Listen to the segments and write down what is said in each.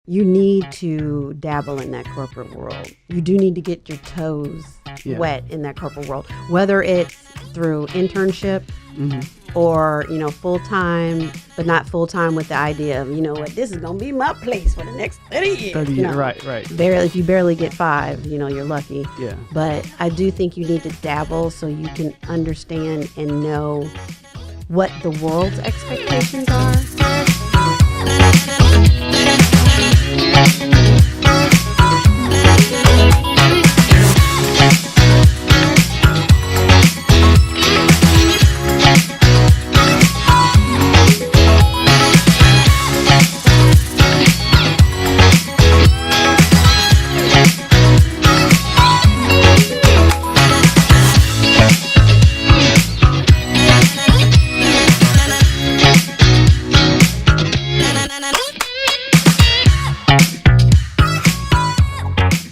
you need to dabble in that corporate world. You do need to get your toes wet in that corporate world, whether it's through internship or, full-time, but not full-time with the idea of, this is going to be my place for the next 30 years. 30 years, right. If you barely get 5, you're lucky. Yeah. But I do think you need to dabble so you can understand and know what the world's expectations are.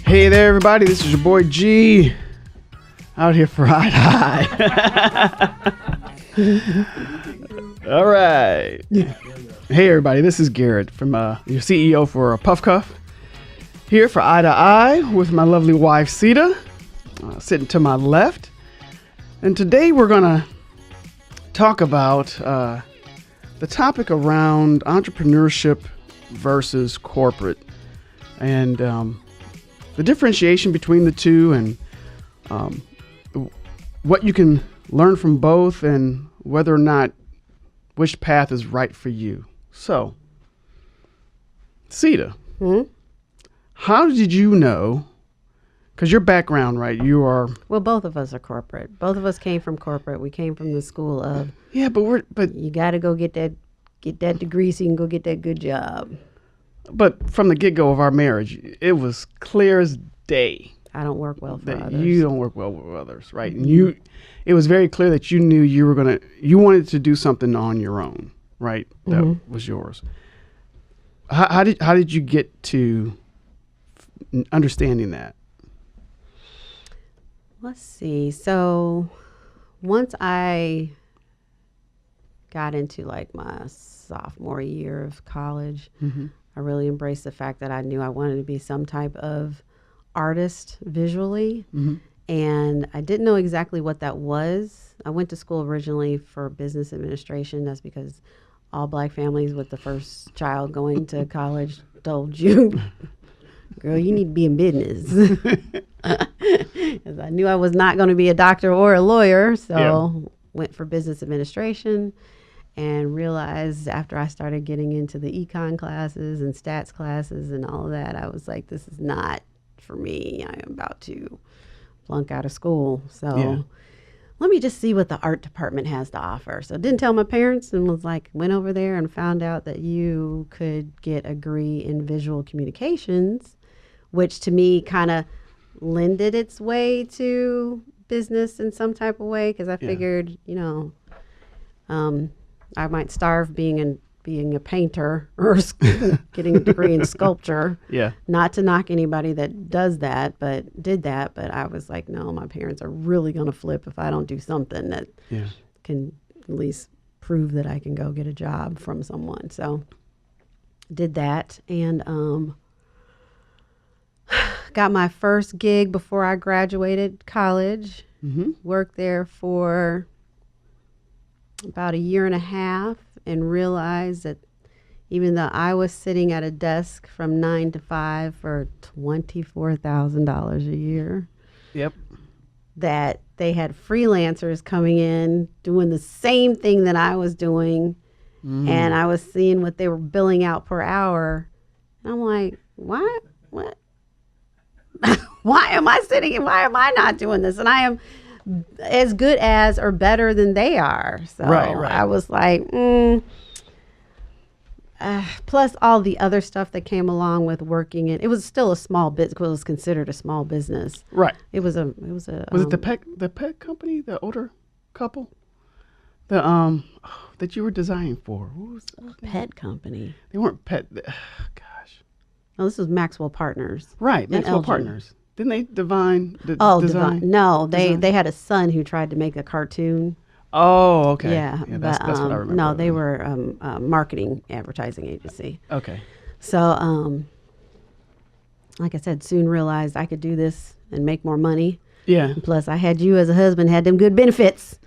Hey there, everybody. This is your boy G, out here for Eye to Eye. All right. Hey, everybody. This is Garrett from your CEO for Puff Cuff. Here for Eye to Eye with my lovely wife, Ceata, sitting to my left. And today we're going to talk about the topic around entrepreneurship versus corporate. And the differentiation between the two, and what you can learn from both, and whether or not which path is right for you. So, Ceata, how did you know? Because your background, right? You are both of us are corporate. Both of us came from corporate. We came from the school of but you got to go get that degree so you can go get that good job. But from the get-go of our marriage, it was clear as day. I don't work well for others. You don't work well with others, right? And it was very clear that you knew you wanted to do something on your own, right? That was yours. How did you get to understanding that? Let's see. So once I got into like my sophomore year of college, I really embraced the fact that I knew I wanted to be some type of artist visually. And I didn't know exactly what that was. I went to school originally for business administration. That's because all Black families with the first child going to college told you, girl, you need to be in business. Because I knew I was not going to be a doctor or a lawyer. So went for business administration. And realized after I started getting into the econ classes and stats classes and all of that, I was like, this is not for me. I am about to flunk out of school. So let me just see what the art department has to offer. So didn't tell my parents and went over there and found out that you could get a degree in visual communications, which to me kind of lended its way to business in some type of way. Because I figured, I might starve being a painter or getting a degree in sculpture. Yeah. Not to knock anybody that does that, but did that. But I was like, no, my parents are really going to flip if I don't do something that can at least prove that I can go get a job from someone. So did that and got my first gig before I graduated college. Worked there for about a year and a half and realized that even though I was sitting at a desk from 9 to 5 for $24,000 a year, that they had freelancers coming in doing the same thing that I was doing, and I was seeing what they were billing out per hour. And I'm like, what? Why am I sitting and why am I not doing this? And I am as good as or better than they are. So right. I was like, plus all the other stuff that came along with working in, it was still a small business. It was considered a small business. Right. Was it the pet company, the older couple? That you were designing for? What was that? Pet company. They weren't pet. Gosh. No, this was Maxwell Partners. Right, Maxwell Partners. Didn't they design? No, they had a son who tried to make a cartoon. Oh, okay. Yeah, that's what I remember. No, they were a marketing advertising agency. Okay. So like I said, soon realized I could do this and make more money. Yeah. Plus, I had you as a husband, had them good benefits.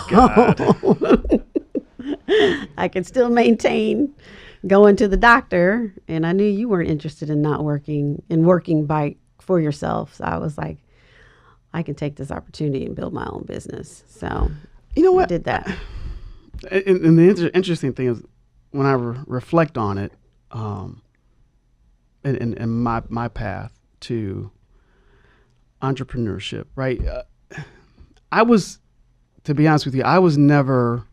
God. I could still maintain going to the doctor. And I knew you weren't interested in not working and working for yourself. So I was like, I can take this opportunity and build my own business. So You know what? I did that. And the interesting thing is when I reflect on it, in my path to entrepreneurship, right? I was, to be honest with you, I was never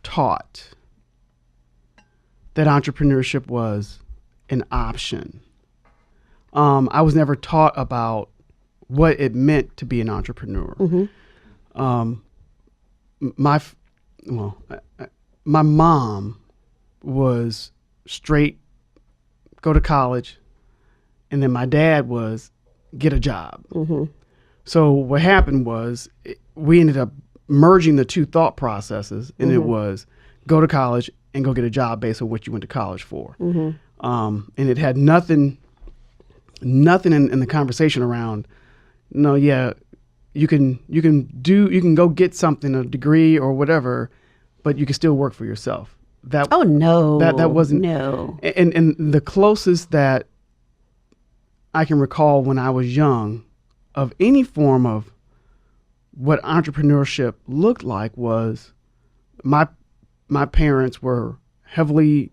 taught that entrepreneurship was an option. I was never taught about what it meant to be an entrepreneur. My mom was straight, go to college, and then my dad was get a job. So what happened was we ended up merging the two thought processes, and it was go to college and go get a job based on what you went to college for. And it had nothing in the conversation around, no, yeah, you can go get something, a degree or whatever, but you can still work for yourself. That wasn't. No. And the closest that I can recall when I was young of any form of what entrepreneurship looked like was my parents were heavily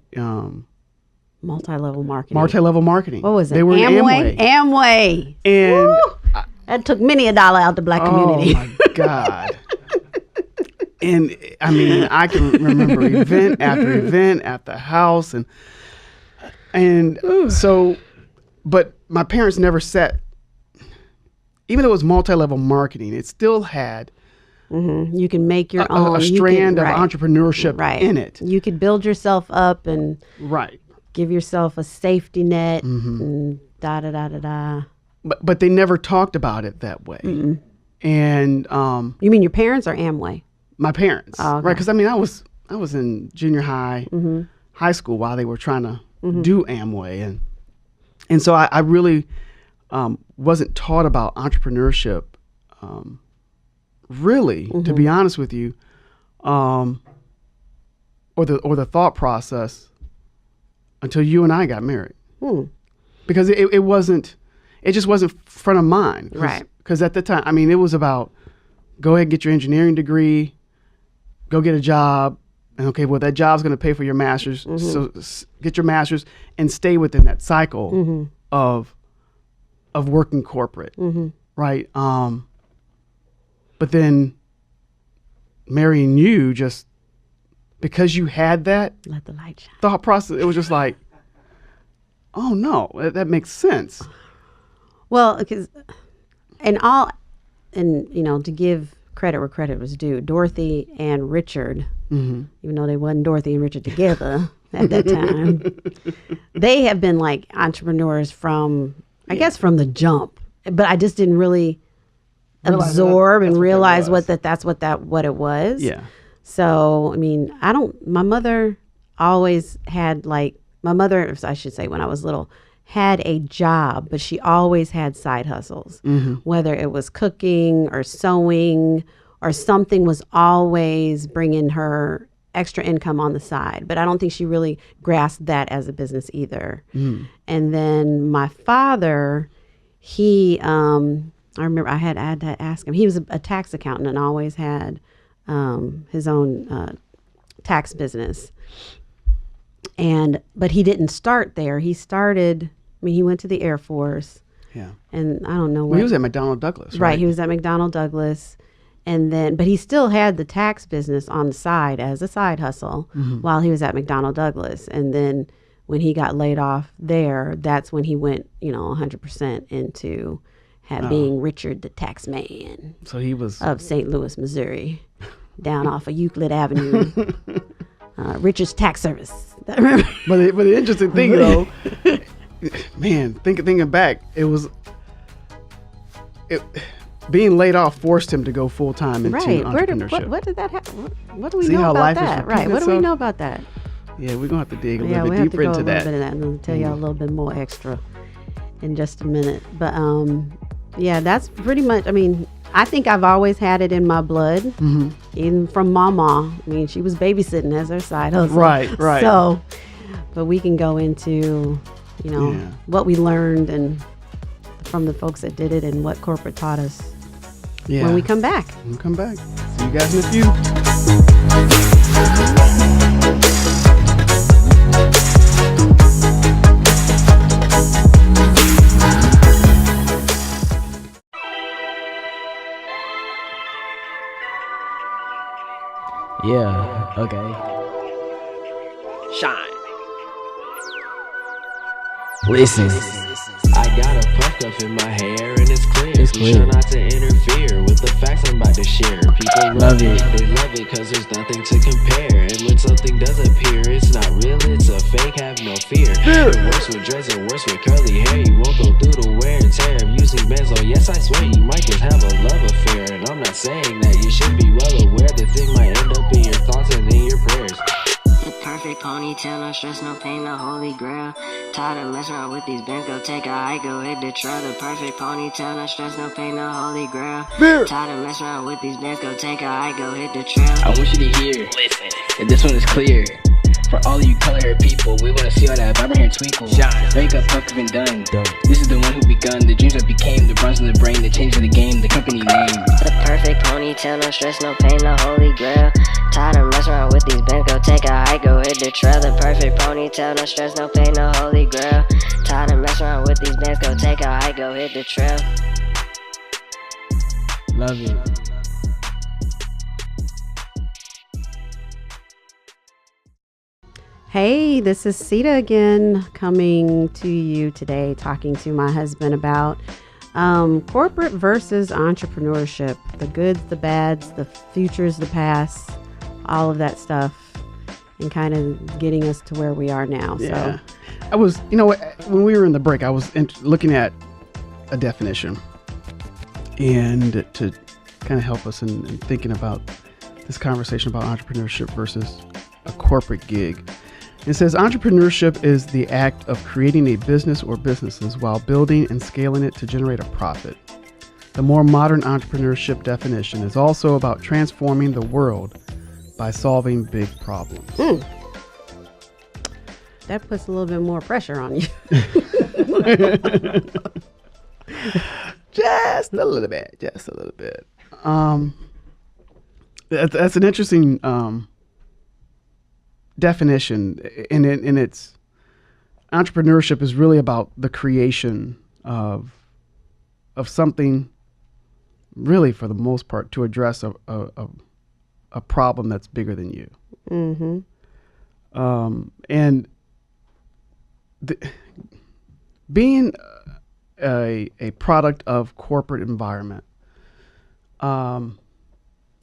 multi-level marketing. What was it? They were Amway. Amway. And Woo! That took many a dollar out the black community. Oh my God. And I mean, I can remember event after event at the house, and so, but my parents never sat. Even though it was multi-level marketing, it still had you can make your own a strand of entrepreneurship in it. You could build yourself up and give yourself a safety net and da da da da da. But they never talked about it that way. And you mean your parents or Amway? My parents, okay. right? Because I mean, I was in junior high, high school while they were trying to do Amway, and so I really wasn't taught about entrepreneurship, really, to be honest with you, or the thought process until you and I got married, because it just wasn't front of mind, right? Because at the time, I mean, it was about go ahead and get your engineering degree, go get a job, and okay, well, that job's going to pay for your master's, so get your master's and stay within that cycle of working corporate, right? But then marrying you, just because you had that let the light shine thought process, it was just like, oh no, that makes sense. Well, because and to give credit where credit was due, Dorothy and Richard, even though they wasn't Dorothy and Richard together at that time, they have been like entrepreneurs from, I guess, from the jump. But I just didn't really absorb and realize what it was. Yeah. So, I mean, my mother always had I should say when I was little, had a job, but she always had side hustles, whether it was cooking or sewing or something was always bringing her extra income on the side. But I don't think she really grasped that as a business either. And then my father, he, I remember I had to ask him, he was a tax accountant and always had his own tax business. But he didn't start there. He went to the Air Force. Yeah. And I don't know he was at McDonnell Douglas, right? Right, he was at McDonnell Douglas. But he still had the tax business on the side as a side hustle while he was at McDonnell Douglas. And then when he got laid off there, that's when he went, 100% into being Richard the Tax Man. So he was of St. Louis, Missouri, down off of Euclid Avenue. Richard's Tax Service. But the interesting thing, though, man, thinking back, being laid off forced him to go full time into entrepreneurship. What did that happen? What do we know about that? Right. What do we know about that? Yeah, we're gonna have to dig a little bit deeper into that. And I'll tell y'all a little bit more extra. in just a minute. But yeah, that's pretty much. I mean, I think I've always had it in my blood, even from Mama. I mean, she was babysitting as her side hustle. Right. So, but we can go into, what we learned and from the folks that did it and what corporate taught us when we come back. We'll come back. See you guys in a few. Yeah, okay. Shine. Listen. I got a puff cuff in my hair and it's clear. It's clear. Try not to interfere with the facts I'm about to share. People Love it. They love it cause there's nothing to compare. And when something does appear, it's not real, it's a fake, have no fear. It works with dreads and works with curly hair. You won't go through the wear and tear of using benzo. Yes, I swear you might just have a love affair. And I'm not saying that you should be well aware. The thing might end up in your thoughts and in your prayers. The perfect ponytail, no stress, no pain, no holy grail. Tired of messing around with these bands, go take a hike, go hit the trail. The perfect ponytail, no stress, no pain, no holy grail. Tired of messing around with these bands, go take a hike, go hit the trail. I want you to hear. Listen. That this one is clear. For all of you color-haired people, we want to see all that vibrant hair twinkle. Shine. Wake up, puck been done. This is the one who begun. The dreams that became the bronze in the brain, the change of the game, the company name. The perfect ponytail, no stress, no pain, no holy grail. Tired of messing around with these bands, go take a hike, go hit the trail. The perfect ponytail, no stress, no pain, no holy grail. Tired of messing around with these bands, go take a hike, go hit the trail. Love it. Hey, this is Ceata again, coming to you today, talking to my husband about corporate versus entrepreneurship, the goods, the bads, the futures, the past, all of that stuff, and kind of getting us to where we are now. Yeah. So I was, when we were in the break, I was looking at a definition and to kind of help us in thinking about this conversation about entrepreneurship versus a corporate gig. It says entrepreneurship is the act of creating a business or businesses while building and scaling it to generate a profit. The more modern entrepreneurship definition is also about transforming the world by solving big problems. that puts a little bit more pressure on you. Just a little bit. That's an interesting definition, and it's entrepreneurship is really about the creation of something, really for the most part, to address a problem that's bigger than you. And being a product of corporate environment,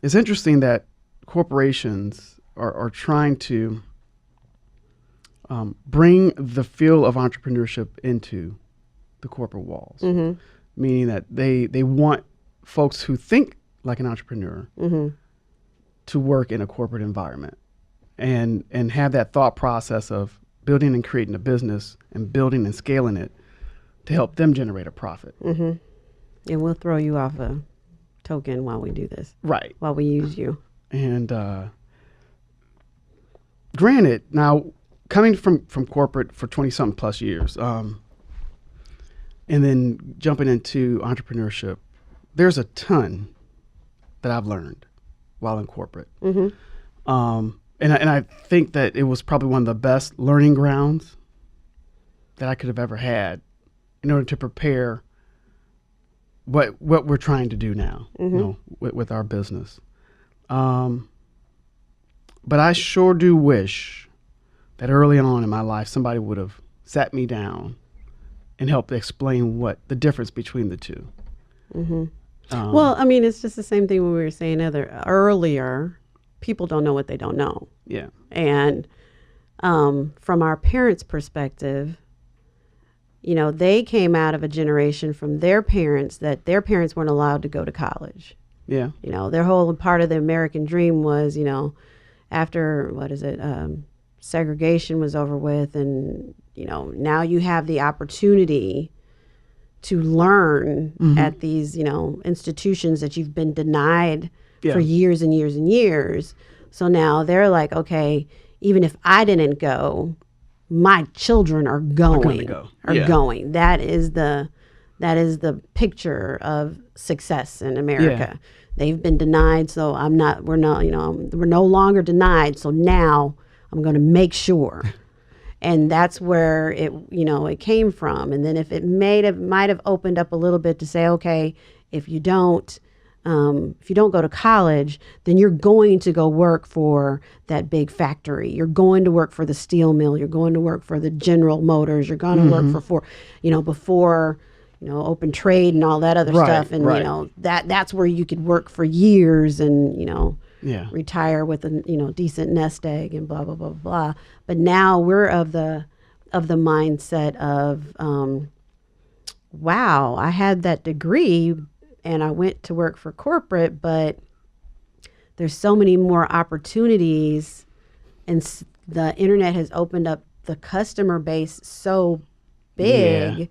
it's interesting that corporations are trying to bring the feel of entrepreneurship into the corporate walls, meaning that they want folks who think like an entrepreneur to work in a corporate environment and have that thought process of building and creating a business and building and scaling it to help them generate a profit. And we'll throw you off a token while we do this. Right. While we use you. And granted, now coming from corporate for 20-something plus years, and then jumping into entrepreneurship, there's a ton that I've learned while in corporate. And I think that it was probably one of the best learning grounds that I could have ever had in order to prepare what we're trying to do now, with our business. But I sure do wish that early on in my life, somebody would have sat me down and helped explain what the difference between the two. Well, I mean, it's just the same thing when we were saying earlier. People don't know what they don't know. Yeah. And from our parents' perspective, they came out of a generation from their parents that their parents weren't allowed to go to college. Yeah. Their whole part of the American dream was, after, segregation was over with, and, now you have the opportunity to learn at these, institutions that you've been denied for years and years and years. So now they're like, okay, even if I didn't go, my children are going. Going. That is the picture of success in America. Yeah. They've been denied, so we're no longer denied. So now I'm going to make sure. And that's where it came from. And then if it might have opened up a little bit to say, okay, if you don't go to college, then you're going to go work for that big factory. You're going to work for the steel mill. You're going to work for the General Motors. You're going to work for before open trade and all that other stuff. And that's where you could work for years and retire with a decent nest egg and blah blah blah blah. But now we're of the mindset of wow, I had that degree and I went to work for corporate, but there's so many more opportunities, and the internet has opened up the customer base so big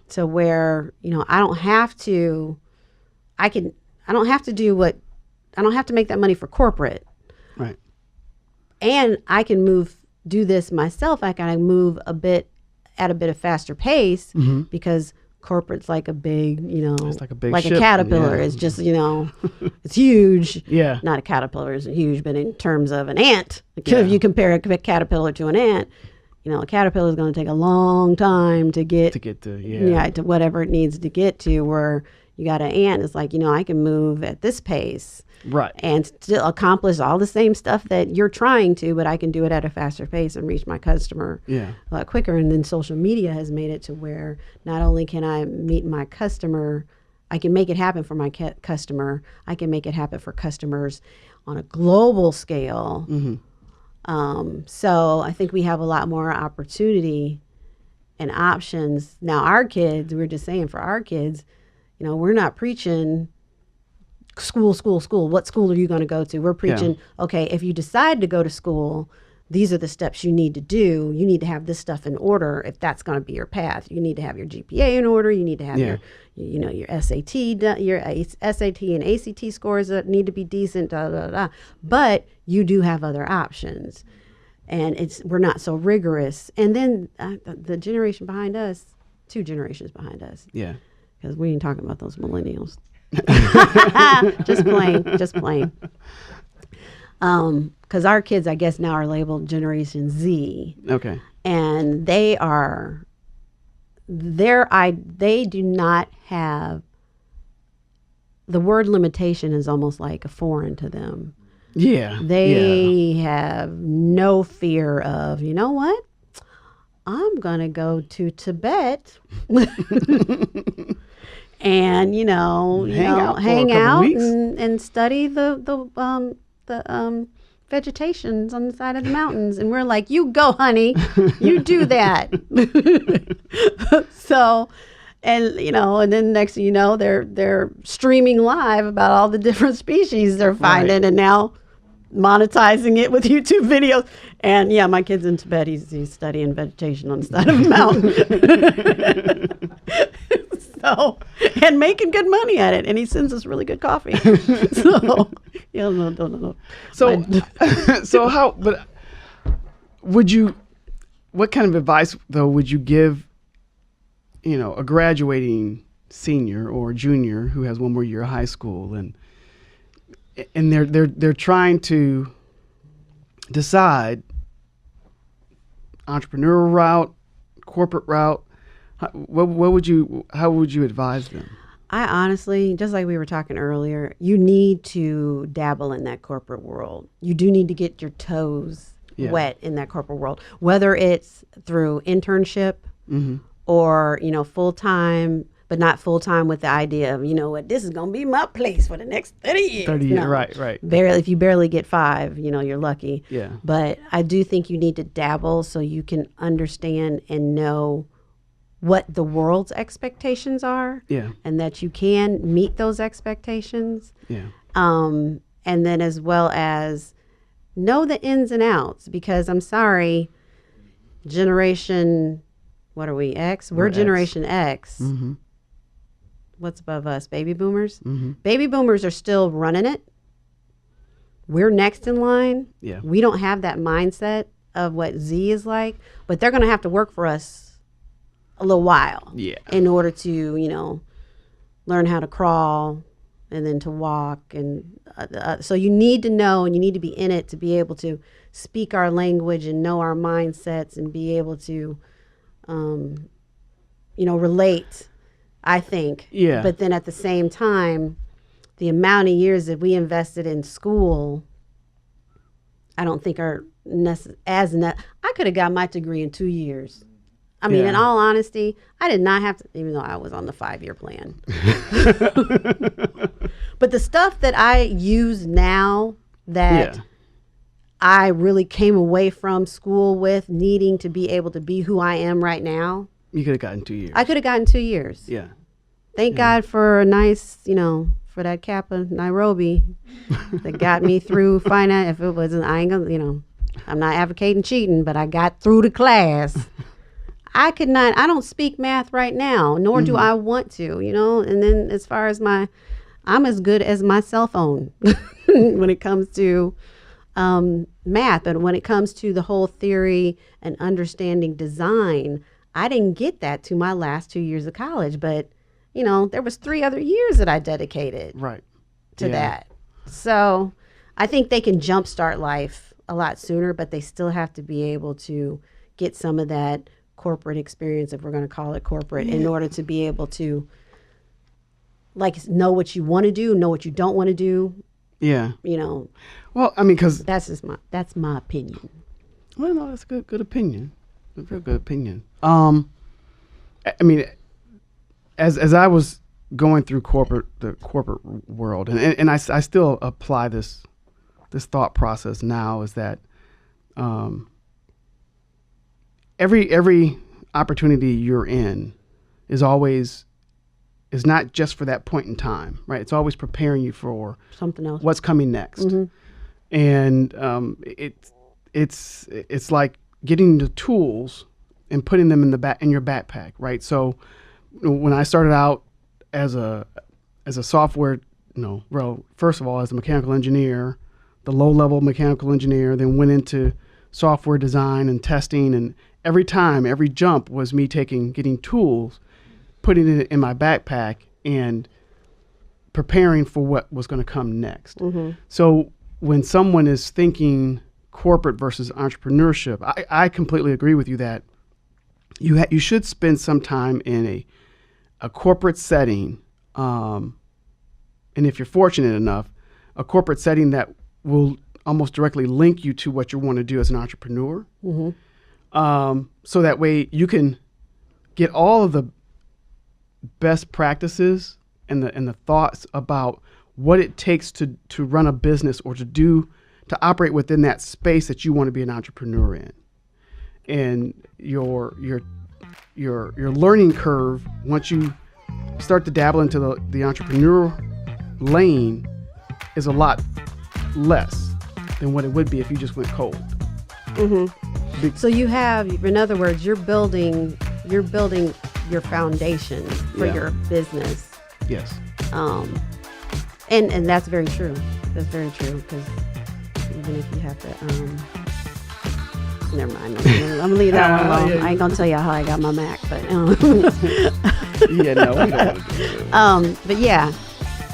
to where I don't have to make that money for corporate, right? And I can do this myself. I can move at a bit of faster pace because corporate's like a big, it's like a big a caterpillar. It's just, it's huge. Yeah. Not a caterpillar isn't huge, but in terms of an ant, if you compare a caterpillar to an ant, a caterpillar is going to take a long time to get to whatever it needs to get to. Where you got an ant, it's like, I can move at this pace. Right. And still accomplish all the same stuff that you're trying to, but I can do it at a faster pace and reach my customer a lot quicker. And then social media has made it to where not only can I meet my customer, I can make it happen for my customer. I can make it happen for customers on a global scale. So I think we have a lot more opportunity and options. Now our kids, we're just saying for our kids, we're not preaching school. What school are you going to go to? We're preaching, okay, if you decide to go to school, these are the steps you need to do. You need to have this stuff in order if that's going to be your path. You need to have your GPA in order. You need to have your SAT, your SAT and ACT scores that need to be decent, But you do have other options. And we're not so rigorous. And then the generation behind us, 2 generations behind us. Yeah. Because we ain't talking about those millennials. just plain. Because our kids, I guess, now are labeled Generation Z. Okay. And they do not have, the word limitation is almost like a foreign to them. Yeah. They have no fear of, you know what? I'm going to go to Tibet and, hang out and study the vegetations on the side of the mountains. And we're like, you go, honey, you do that. So, and then next thing you know, they're streaming live about all the different species they're finding and now monetizing it with YouTube videos. And my kid's in Tibet. He's studying vegetation on the side of a mountain. So, and making good money at it. And he sends us really good coffee. So, no. So how, but what kind of advice though would you give, a graduating senior or junior who has one more year of high school and they're trying to decide entrepreneurial route, corporate route? How would you advise them? I honestly, just like we were talking earlier, you need to dabble in that corporate world. You do need to get your toes wet in that corporate world, whether it's through internship or, full-time, but not full-time with the idea of, this is going to be my place for the next 30 years. 30 years, right. If you barely get 5, you're lucky. Yeah. But I do think you need to dabble so you can understand and know what the world's expectations are. Yeah. And that you can meet those expectations. Yeah. And then as well as know the ins and outs, because I'm sorry, generation, what are we, X? We're Generation X. what's above us? Baby boomers. Mm-hmm. Baby boomers are still running it. We're next in line. Yeah. We don't have that mindset of what Z is like, but they're going to have to work for us a little while. Yeah. In order to, you know, learn how to crawl and then to walk. And so you need to know, and you need to be in it to be able to speak our language and know our mindsets and be able to, you know, relate, I think. Yeah. But then at the same time, the amount of years that we invested in school, I don't think are I could have got my degree in 2 years. I mean, Yeah. in all honesty, I did not have to, even though I was on the 5-year plan. But the stuff that I use now that Yeah. I really came away from school with needing to be able to be who I am right now, You could have gotten 2 years. I could have gotten 2 years. Yeah. Thank God for a nice, you know, for that Kappa Nairobi that got me through finance. If it wasn't, I ain't gonna, you know, I'm not advocating cheating, but I got through the class. I don't speak math right now, nor do I want to, you know. And then as far as I'm as good as my cell phone when it comes to math. And when it comes to the whole theory and understanding design, I didn't get that to my last 2 years of college, but you know, there was 3 other years that I dedicated Right. to Yeah. that. So I think they can jumpstart life a lot sooner, but they still have to be able to get some of that corporate experience, if we're going to call it corporate, in order to be able to like know what you want to do, know what you don't want to do. Yeah. You know, Well, I mean, because that's my opinion. well, no, that's a good opinion. A real good opinion. I mean, as I was going through the corporate world, and I still apply this thought process now, is that every opportunity you're in is not just for that point in time, right? It's always preparing you for Something else. what's coming next. And it's like getting the tools and putting them in your backpack, right? So when I started out as a software, first of all, as a mechanical engineer, the low-level mechanical engineer, then went into software design and testing, and every jump was me getting tools, putting it in my backpack, and preparing for what was going to come next. So when someone is thinking corporate versus entrepreneurship, I completely agree with you that you should spend some time in a corporate setting, and if you're fortunate enough, a corporate setting that will almost directly link you to what you want to do as an entrepreneur. So that way you can get all of the best practices and the thoughts about what it takes to run a business or to operate within that space that you want to be an entrepreneur in. And your learning curve, once you start to dabble into the entrepreneur lane, is a lot less than what it would be if you just went cold. So you have, in other words, you're building your foundation for Yeah. your business. Yes. And that's very true. That's very true, because even if you have to, never mind. I'm gonna leave that one alone. Yeah. I ain't gonna tell you how I got my Mac, but Yeah, no, we don't want to do that. but yeah,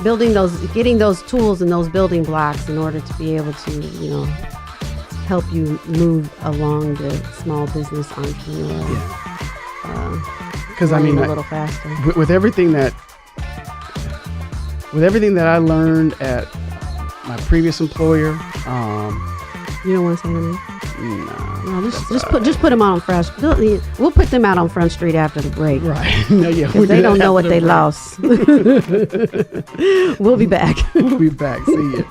getting those tools and those building blocks in order to be able to, you know, help you move along the small business entrepreneur. Because I mean, a little faster. with everything that I learned at my previous employer, You don't want to say anything? no, No, just put them out on Front. We'll put them out on Front Street after the break. right? No, yeah, Because they don't know what they lost. We'll be back. We'll be back. See you.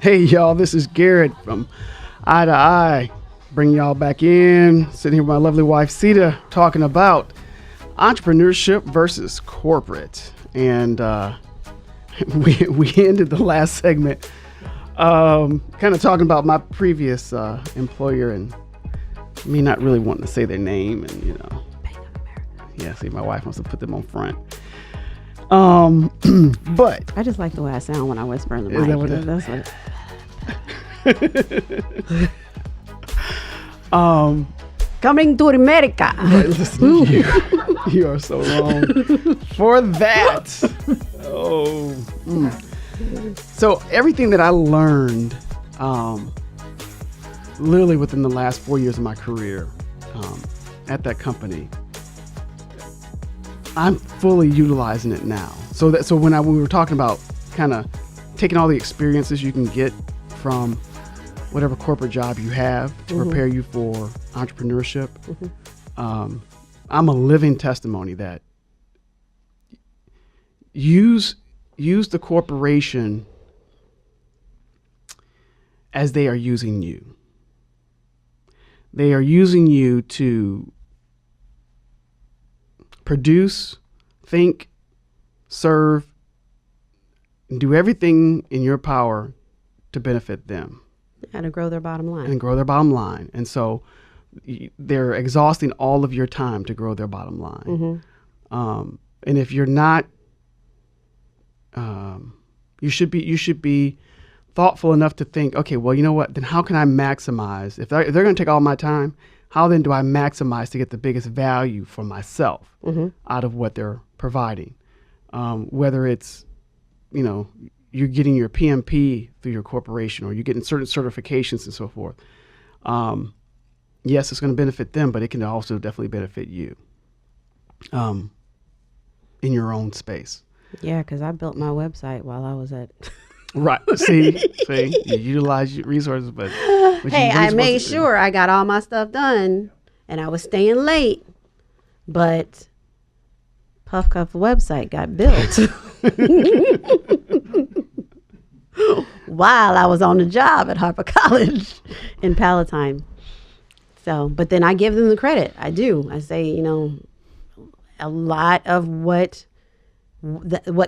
Hey, y'all, this is Garrett from Eye to Eye. Bring y'all back in. Sitting here with my lovely wife, Ceata, talking about entrepreneurship versus corporate. And we ended the last segment kind of talking about my previous employer and me not really wanting to say their name. And, you know, yeah, see, my wife wants to put them on front. But I just like the way I sound when I whisper in the Is that mic. what it- That's what coming to America. listen, you are so wrong for that. So everything that I learned, literally within the last 4 years of my career, at that company, I'm fully utilizing it now. So when we were talking about kind of taking all the experiences you can get from whatever corporate job you have to prepare you for entrepreneurship, I'm a living testimony that use the corporation as they are using you. They are using you to produce, think, serve, and do everything in your power to benefit them How to grow their bottom line. and grow their bottom line. And so they're exhausting all of your time to grow their bottom line. And if you're not, you should be thoughtful enough to think, okay, well, you know what? Then how can I maximize? If they're going to take all my time, how then do I maximize to get the biggest value for myself out of what they're providing? Whether it's, you know, you're getting your PMP through your corporation or you're getting certain certifications and so forth. Yes, it's going to benefit them, but it can also definitely benefit you in your own space. Yeah, because I built my website while I was at. Right. See, you utilize your resources, but Hey, I made sure I got all my stuff done, and I was staying late, but Puff Cuff website got built while I was on the job at Harper College in Palatine. So, but then I give them the credit. I do. I say, you know, a lot of what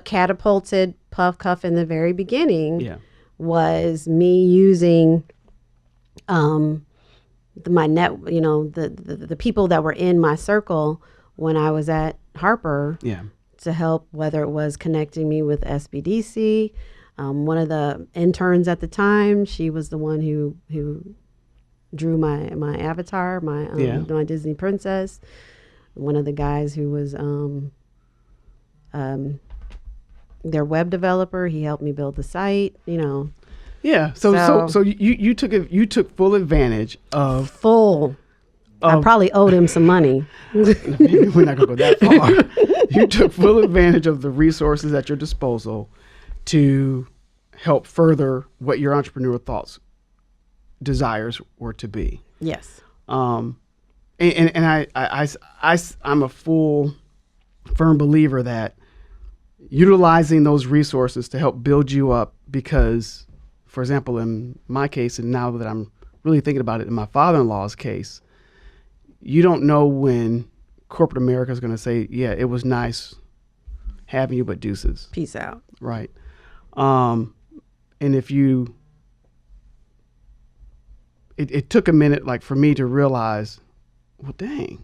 catapulted Puff Cuff in the very beginning was me using my net, you know, the people that were in my circle when I was at Harper to help, whether it was connecting me with SBDC. One of the interns at the time, she was the one who drew my avatar, my Disney princess. One of the guys who was their web developer, he helped me build the site, you know. Yeah. So you took full advantage of I probably owed him some money. Maybe we're not gonna go that far. You took full advantage of the resources at your disposal to help further what your entrepreneurial desires were to be. Yes. And I'm a firm believer that utilizing those resources to help build you up, because, for example, in my case, and now that I'm really thinking about it, in my father-in-law's case, you don't know when corporate America is going to say, yeah, it was nice having you, but deuces. Peace out. Right. And if you, it took a minute, like, for me to realize, well, dang,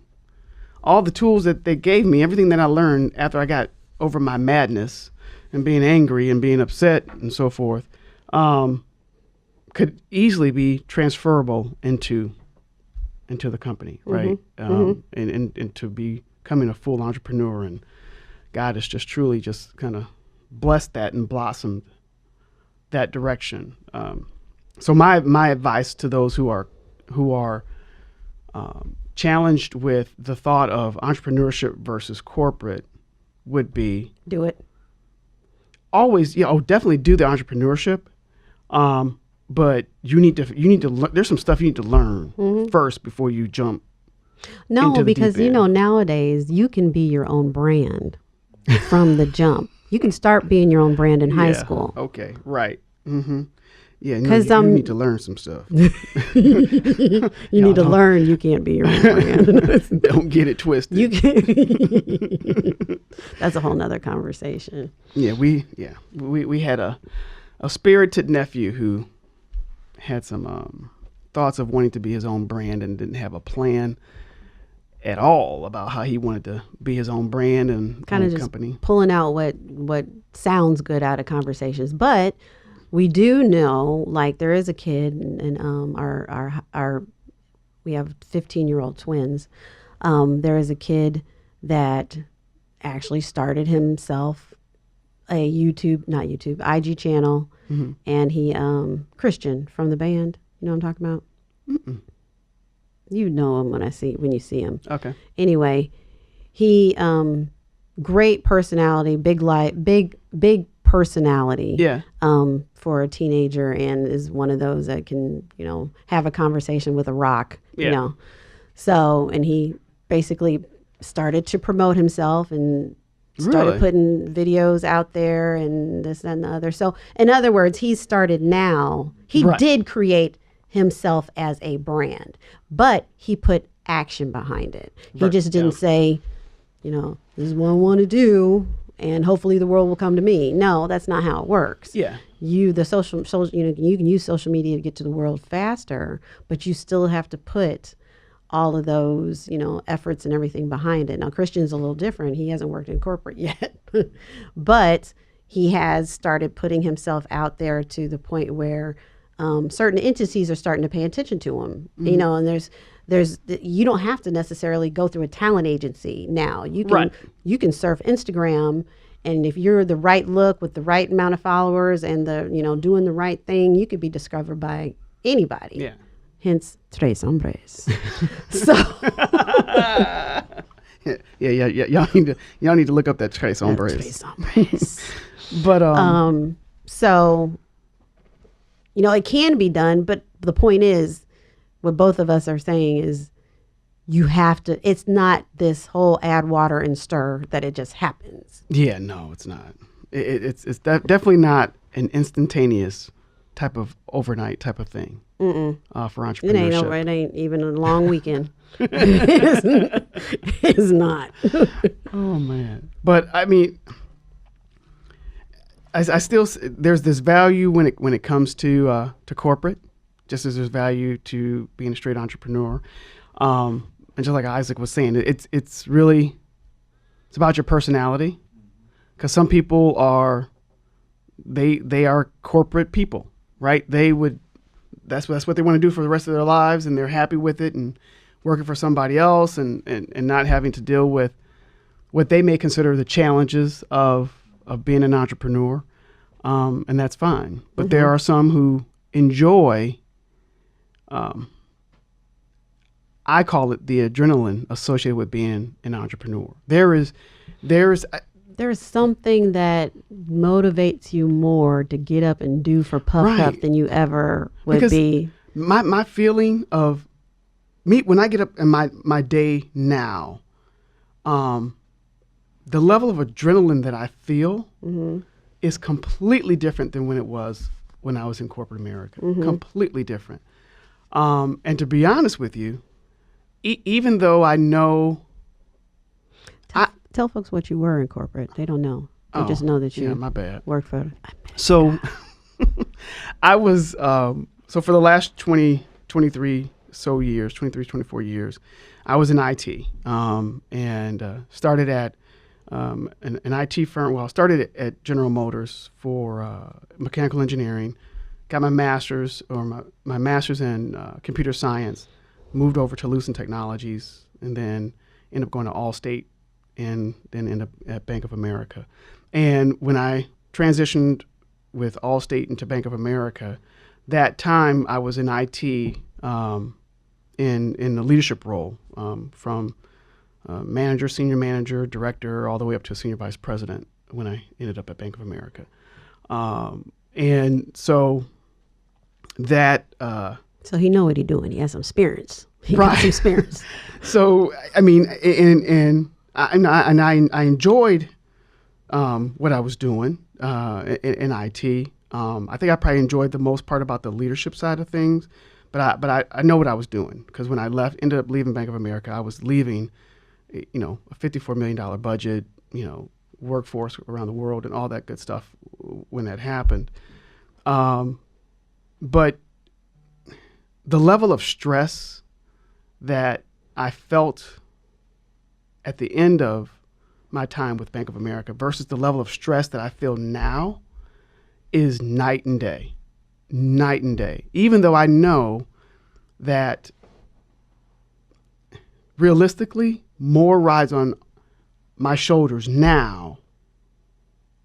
all the tools that they gave me, everything that I learned after I got over my madness and being angry and being upset and so forth, could easily be transferable into the company, right? And to becoming a full entrepreneur. And God has just truly just kind of blessed that and blossomed that direction. So my advice to those who are challenged with the thought of entrepreneurship versus corporate would be do it. Always, definitely do the entrepreneurship. But you need to there's some stuff you need to learn first before you jump. No, because nowadays you can be your own brand from the jump. You can start being your own brand in high school. Okay, right. Yeah, because you need to learn some stuff. you need to learn. You can't be your own brand. Don't get it twisted. You can. That's a whole nother conversation. Yeah, we had a spirited nephew who had some thoughts of wanting to be his own brand and didn't have a plan at all about how he wanted to be his own brand and kind of just company. Pulling out what sounds good out of conversations. But we do know, like, there is a kid, and our we have 15-year-old twins. There is a kid that actually started himself a IG channel, and he Christian from the band. You know what I'm talking about? Mm-mm. You know him when you see him. Okay. Anyway, he great personality, big personality. Yeah. For a teenager, and is one of those that can, have a conversation with a rock. Yeah. So, and he basically started to promote himself and started putting videos out there and this, that, and the other. So, in other words, he started now. He did create himself as a brand, but he put action behind it. He just didn't say, this is what I want to do, and hopefully the world will come to me. No, that's not how it works. Yeah. You can use social media to get to the world faster, but you still have to put all of those, efforts and everything behind it. Now, Christian's a little different. He hasn't worked in corporate yet, but he has started putting himself out there to the point where certain entities are starting to pay attention to him. Mm-hmm. And there's you don't have to necessarily go through a talent agency now. You can surf Instagram, and if you're the right look with the right amount of followers and doing the right thing, you could be discovered by anybody. Yeah. Hence, tres hombres. So. Yeah. Y'all need to look up that tres hombres. Tres hombres. But so, it can be done, but the point is, what both of us are saying is, you have to. It's not this whole add water and stir that it just happens. Yeah, no, it's not. It's definitely not an instantaneous type of overnight type of thing. For entrepreneurship. It ain't even a long weekend. It's not. Oh man! But I mean, I still there's this value when it comes to corporate, just as there's value to being a straight entrepreneur. And just like Isaac was saying, it's really about your personality, because some people are they are corporate people, right? That's what they want to do for the rest of their lives, and they're happy with it, and working for somebody else, and not having to deal with what they may consider the challenges of being an entrepreneur, and that's fine. But there are some who enjoy, I call it the adrenaline associated with being an entrepreneur. There's something that motivates you more to get up and do for Puff Cup than you ever would be. My feeling of me when I get up in my day now, the level of adrenaline that I feel is completely different than when it was when I was in corporate America. Completely different. And to be honest with you, even though I know... Tell folks what you were in corporate. They don't know. They just know that you my bad. work for... So I was... so for the last 23, 24 years, I was in IT, and started at an IT firm. Well, I started at General Motors for mechanical engineering, got my master's in computer science, moved over to Lucent Technologies, and then ended up going to Allstate, and then ended up at Bank of America. And when I transitioned with Allstate into Bank of America, that time I was in IT in the leadership role, from manager, senior manager, director, all the way up to senior vice president when I ended up at Bank of America. And so that... so he know what he doing. He has some experience. He got some experience. So, I mean, and I enjoyed what I was doing in IT. I think I probably enjoyed the most part about the leadership side of things, but I know what I was doing, because when I ended up leaving Bank of America, I was leaving, a $54 million budget, workforce around the world and all that good stuff when that happened. But the level of stress that I felt at the end of my time with Bank of America versus the level of stress that I feel now is night and day. Night and day. Even though I know that realistically, more rides on my shoulders now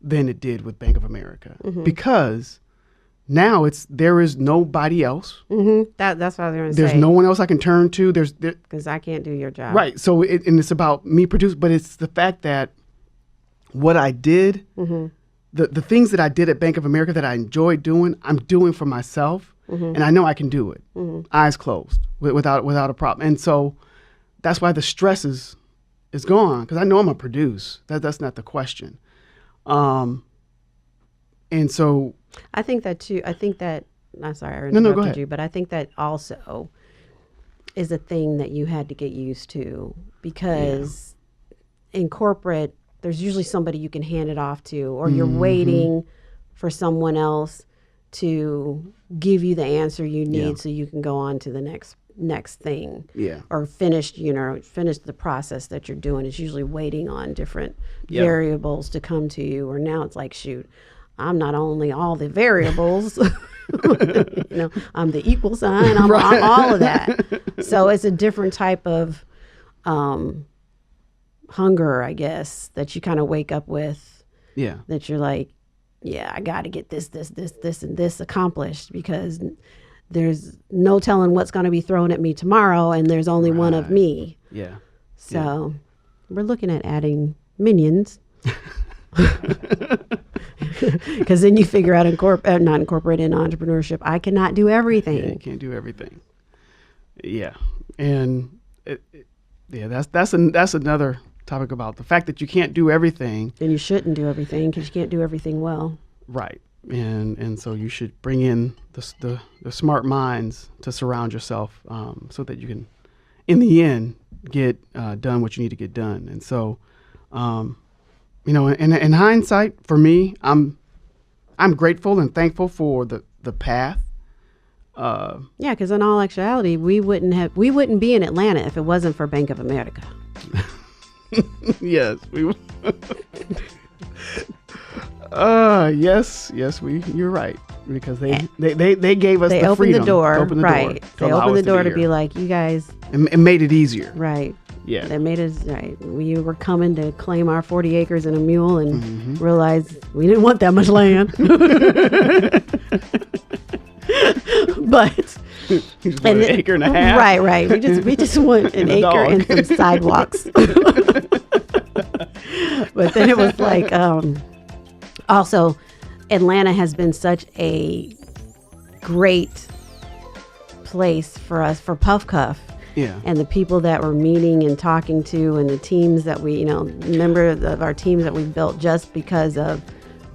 than it did with Bank of America. Because now there is nobody else. That's what I was going to say. There's no one else I can turn to. Because I can't do your job. Right. So and it's about me producing, but it's the fact that what I did, the things that I did at Bank of America that I enjoyed doing, I'm doing for myself, and I know I can do it, eyes closed, without a problem. And so that's why the stress is gone, because I know I'm gonna produce. That's not the question. And so I think that too. I'm sorry, I No, go interrupted ahead. you, but I think that also is a thing that you had to get used to, because in corporate, there's usually somebody you can hand it off to, or you're waiting for someone else to give you the answer you need so you can go on to the next thing. Or finish the process that you're doing. It's usually waiting on different variables to come to you. Or now it's like, shoot, I'm not only all the variables, I'm the equal sign, I'm all of that. So it's a different type of hunger, I guess, that you kind of wake up with. That you're like, I got to get this, and this accomplished, because there's no telling what's going to be thrown at me tomorrow, and there's only one of me. So we're looking at adding minions. Because then you figure out not incorporate in entrepreneurship, I cannot do everything. You can't do everything. And that's another topic about the fact that you can't do everything. And you shouldn't do everything, because you can't do everything well. Right. And so you should bring in the smart minds to surround yourself, so that you can, in the end, get done what you need to get done. And so, in hindsight, for me, I'm grateful and thankful for the path. Because in all actuality, we wouldn't be in Atlanta if it wasn't for Bank of America. Yes, we. You're right, because they gave us the freedom. They opened the door to be like, you guys, and made it easier. Right. Yeah. They made us right. We were coming to claim our 40 acres and a mule, and realized we didn't want that much land. But an acre and a half. Right. We just want an acre and some sidewalks. But then it was like, also, Atlanta has been such a great place for us for Puff Cuff. And the people that we're meeting and talking to, and the teams that we, members of our teams that we've built just because of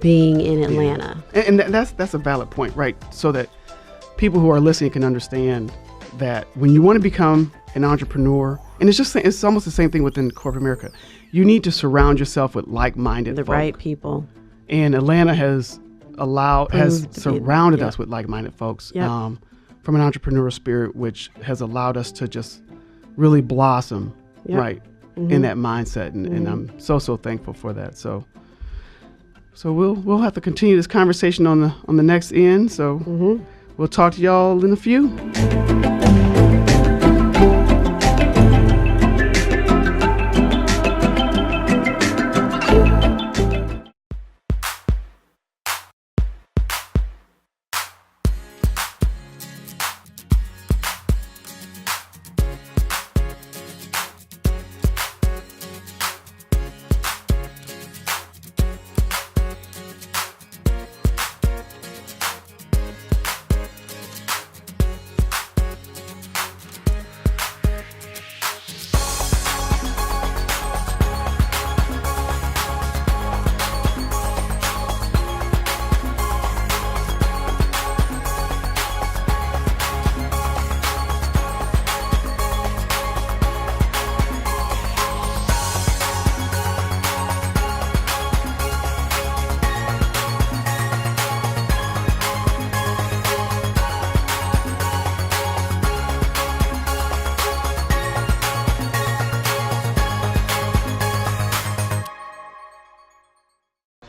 being in Atlanta. And that's a valid point, right? So that people who are listening can understand that when you want to become an entrepreneur, and it's almost the same thing within corporate America, you need to surround yourself with like-minded folk. Right people. And Atlanta has surrounded us with like-minded folks. From an entrepreneurial spirit, which has allowed us to just really blossom, in that mindset, and I'm so thankful for that. So we'll have to continue this conversation on the next end. So we'll talk to y'all in a few.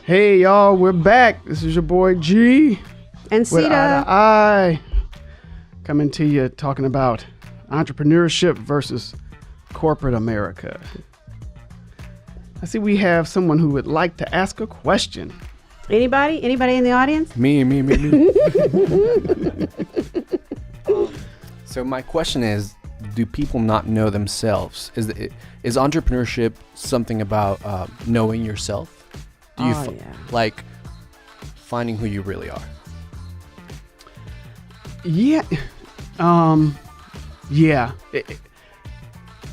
Hey, y'all, we're back. This is your boy G. And with Eye Ceata. to Eye, coming to you talking about entrepreneurship versus corporate America. I see we have someone who would like to ask a question. Anybody in the audience? Me. So my question is, do people not know themselves? Is entrepreneurship something about knowing yourself? Do you like finding who you really are? Yeah. Yeah.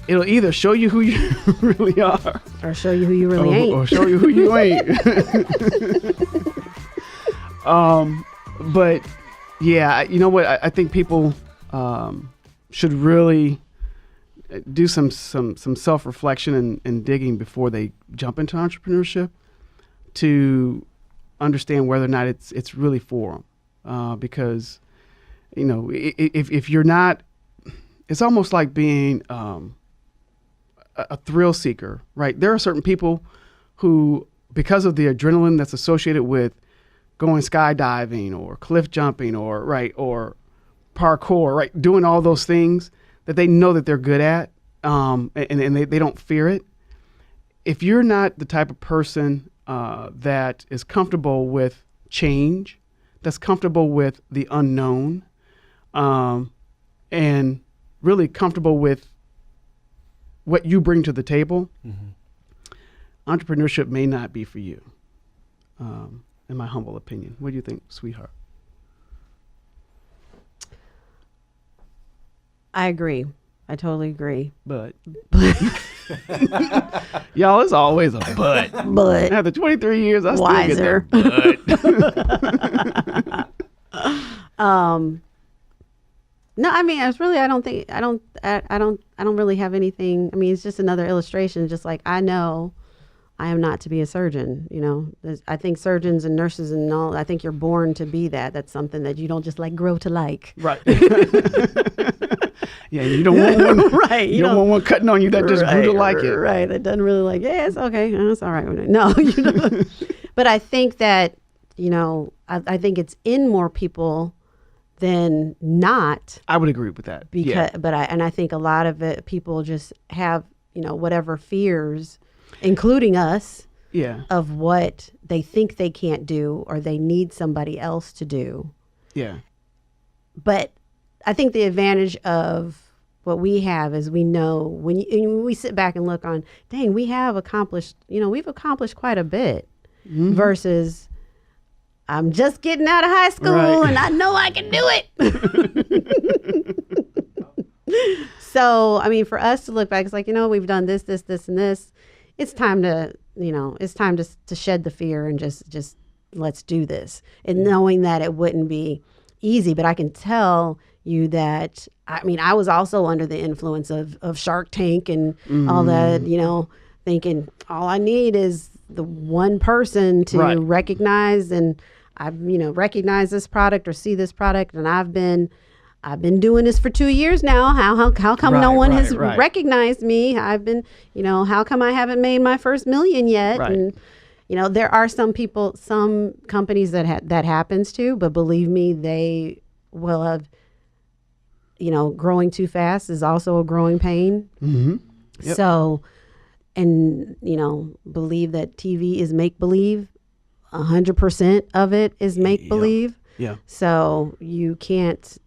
It'll either show you who you really are Or show you who you really ain't. or show you who you ain't. But yeah, you know what? I think people should really do some self-reflection and digging before they jump into entrepreneurship to understand whether or not it's really for them. Because, you know, if you're not, it's almost like being a thrill seeker, right? There are certain people who, because of the adrenaline that's associated with going skydiving or cliff jumping or parkour, right, doing all those things that they know that they're good at, and they don't fear it. If you're not the type of person that is comfortable with change, that's comfortable with the unknown, and really comfortable with what you bring to the table, entrepreneurship may not be for you, in my humble opinion. What do you think, sweetheart? I agree. I totally agree. But y'all, it's always a but. But After 23 years, I wiser. still get that but. No, I mean, I don't really have anything. I mean, it's just another illustration. Just like I know I am not to be a surgeon, you know. I think surgeons and nurses and all, I think you're born to be that. That's something that you don't just like grow to like. Right. Yeah, you don't want one. Right. You don't want one cutting on you that just grew to like it. Right. It doesn't really like, yeah, it's okay. It's all right. No, you know. But I think that, you know, I think it's in more people than not. I would agree with that. Because, I think a lot of it, people just have, you know, whatever fears, including us, of what they think they can't do or they need somebody else to do. Yeah. But I think the advantage of what we have is we know when we sit back and look on, dang, we've accomplished quite a bit versus I'm just getting out of high school and I know I can do it. So, I mean, for us to look back, it's like, you know, we've done this, and this. It's time to shed the fear and just let's do this. And knowing that it wouldn't be easy, but I can tell you that, I mean, I was also under the influence of Shark Tank and all that, you know, thinking all I need is the one person to recognize, and I've, you know, recognize this product or see this product, and I've been doing this for 2 years now. How come no one has recognized me? I've been, you know, how come I haven't made my first million yet? Right. And, you know, there are some companies that happens to, but believe me, they will have, you know, growing too fast is also a growing pain. Mm-hmm. Yep. So, and, you know, believe that TV is make-believe. 100% of it is make-believe. Yeah. So you can't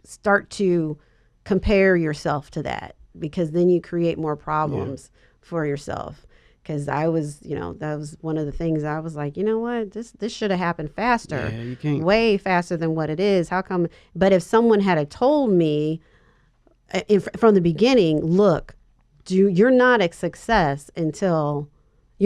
start to compare yourself to that, because then you create more problems for yourself. Because I was, you know, that was one of the things I was like, you know what, this should have happened faster. Yeah, you can't. Way faster than what it is. How come? But if someone had told me from the beginning, look, you're not a success until I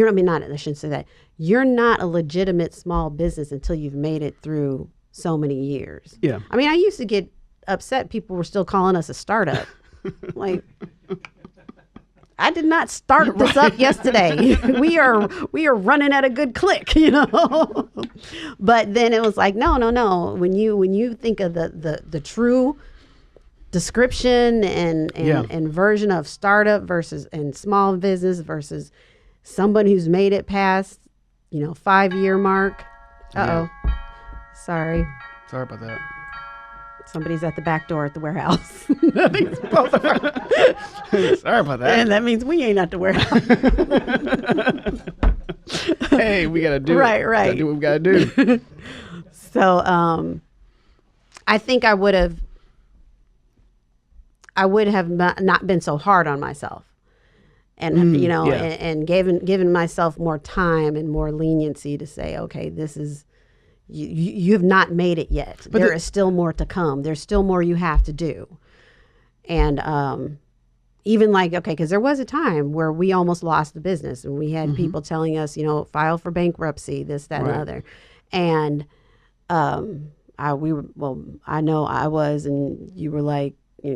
shouldn't say that. You're not a legitimate small business until you've made it through so many years. Yeah. I mean, I used to get upset. People were still calling us a startup. Like, I did not start this up yesterday. We are running at a good click, you know. But then it was like, no. When you think of the true description and version of startup versus and small business versus somebody who's made it past, 5-year mark. Uh-oh. Sorry. Sorry about that. Somebody's at the back door at the warehouse. Sorry about that. And that means we ain't at the warehouse. Hey, we got to do Right. Gotta do what we got to do. So I think I would have not been so hard on myself. And, and given myself more time and more leniency to say, okay, this is, you have not made it yet. But there is still more to come. There's still more you have to do. And even because there was a time where we almost lost the business and we had people telling us, file for bankruptcy, this, that, and the other. And I know I was, and you were like,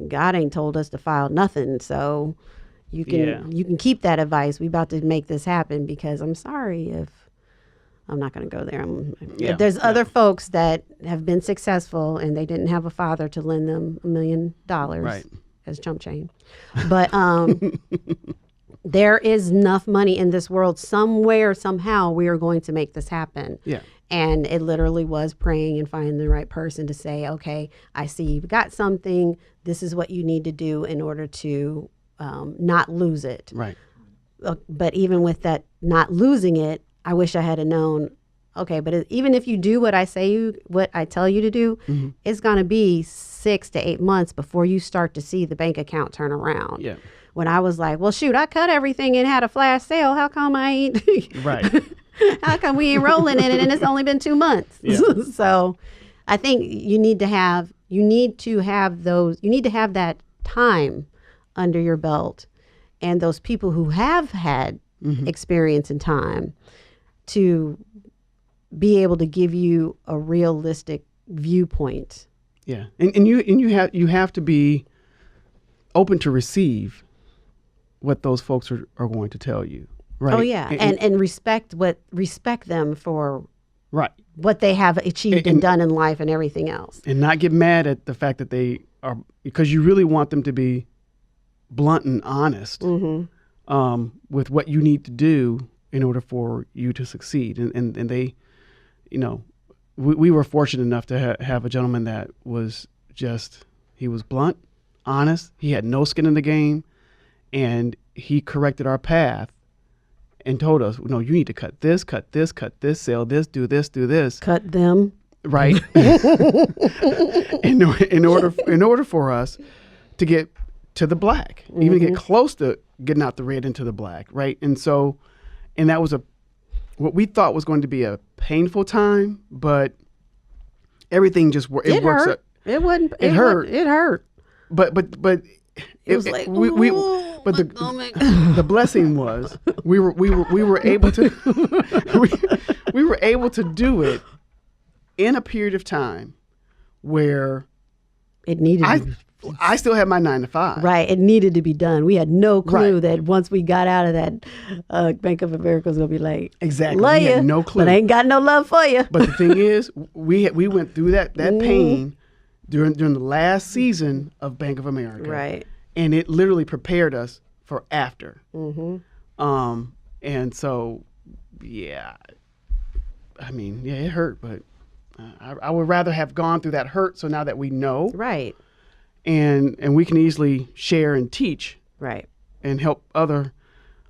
God ain't told us to file nothing. So you can keep that advice. We about to make this happen, because I'm sorry if I'm not going to go there. If there's other folks that have been successful and they didn't have a father to lend them $1 million as chump change. But there is enough money in this world. Somewhere, somehow, we are going to make this happen. Yeah. And it literally was praying and finding the right person to say, okay, I see you've got something. This is what you need to do in order to not lose it. Right. But even with that not losing it, I wish I had known, okay, but even if you do what I tell you to do, it's going to be 6 to 8 months before you start to see the bank account turn around. Yeah. When I was like, well, shoot, I cut everything and had a flash sale. How come I ain't? Right. How come we ain't rolling in it and it's only been 2 months? Yeah. So I think you need to have that time under your belt, and those people who have had experience and time to be able to give you a realistic viewpoint. Yeah. And you have to be open to receive what those folks are going to tell you. Right. Oh yeah. And respect them for right what they have achieved and done in life and everything else. And not get mad at the fact that they are, because you really want them to be blunt and honest with what you need to do in order for you to succeed. And they, we were fortunate enough to have a gentleman that was he was blunt, honest. He had no skin in the game, and he corrected our path and told us, no, you need to cut this, sell this, do this. Cut them. Right. in order for us to get to the black, even get close to getting out the red into the black. Right. And that was what we thought was going to be a painful time, but everything just works. It hurt. It hurt. But it was like, but the blessing was we were able to we were able to do it in a period of time where it needed. I still had my 9 to 5. Right, it needed to be done. We had no clue that once we got out of that, Bank of America was gonna be like, exactly. Love we had no clue, but I ain't got no love for you. But the thing is, we went through that pain during the last season of Bank of America, right? And it literally prepared us for after. And so, yeah, I mean, yeah, it hurt, but I would rather have gone through that hurt. So now that we know, right. And we can easily share and teach, right, and help other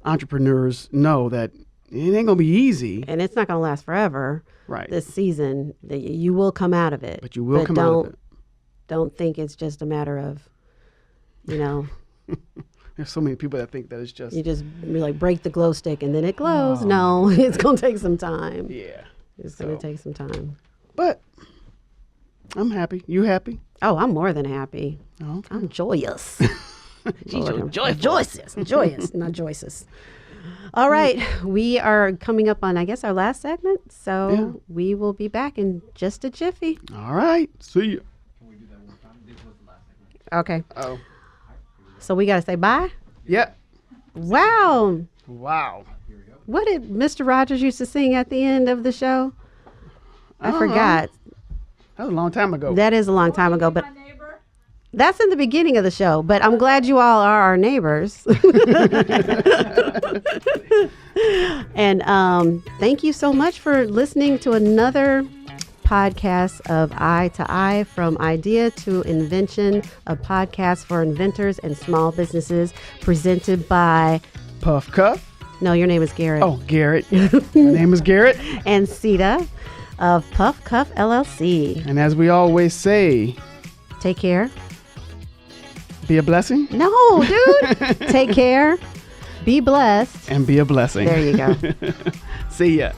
entrepreneurs know that it ain't gonna be easy, and it's not gonna last forever. Right, this season, you will come out of it, but you will come out of it. Don't think it's just a matter of, There's so many people that think that it's just you just like break the glow stick and then it glows. No, it's gonna take some time. Yeah, it's gonna take some time. But I'm happy. You happy? Oh, I'm more than happy. Oh, okay. I'm joyous. Joyous, not joyous. All right, we are coming up on, I guess, our last segment. So we will be back in just a jiffy. All right, see you. Can we do that one time? This was the last segment. Okay. Oh. So we got to say bye? Yep. Wow. What did Mr. Rogers used to sing at the end of the show? I forgot. That was a long time ago. That is a long time ago, but That's in the beginning of the show, but I'm glad you all are our neighbors. And thank you so much for listening to another podcast of Eye to Eye, from idea to invention, a podcast for inventors and small businesses, presented by Puff Cuff. No, your name is Garrett. Oh, Garrett. My name is Garrett. And Ceata of Puff Cuff LLC. And as we always say, take care. Be a blessing. No, dude. Take care. Be blessed. And be a blessing. There you go. See ya.